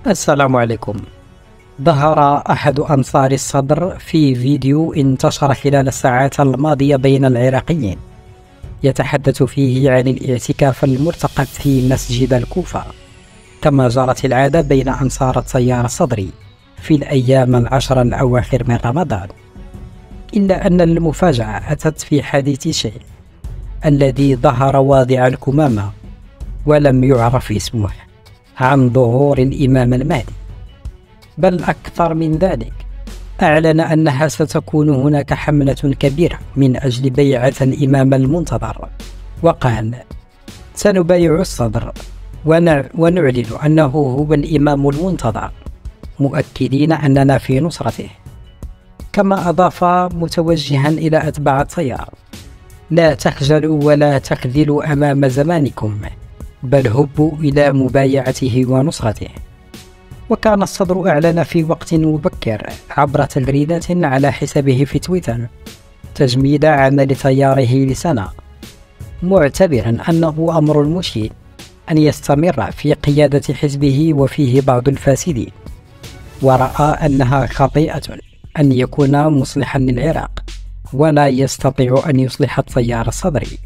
السلام عليكم. ظهر أحد أنصار الصدر في فيديو انتشر خلال الساعات الماضية بين العراقيين، يتحدث فيه عن الاعتكاف المرتقب في مسجد الكوفة، كما جرت العادة بين أنصار التيار الصدري في الأيام العشر الأواخر من رمضان. إلا أن المفاجأة أتت في حديث شيخ الذي ظهر واضع الكمامة ولم يعرف اسمه عن ظهور الإمام المهدي، بل أكثر من ذلك، أعلن أنها ستكون هناك حملة كبيرة من أجل بيعة الإمام المنتظر، وقال: سنبايع الصدر ونعلن أنه هو الإمام المنتظر، مؤكدين أننا في نصرته. كما أضاف متوجها إلى أتباع التيار: لا تخجلوا ولا تخذلوا أمام زمانكم، بل هبوا إلى مبايعته ونصرته. وكان الصدر أعلن في وقت مبكر عبر تغريدة على حسابه في تويتر تجميد عمل تياره لسنة، معتبرا أنه أمر مشين أن يستمر في قيادة حزبه وفيه بعض الفاسدين، ورأى أنها خطيئة أن يكون مصلحا للعراق ولا يستطيع أن يصلح التيار الصدري.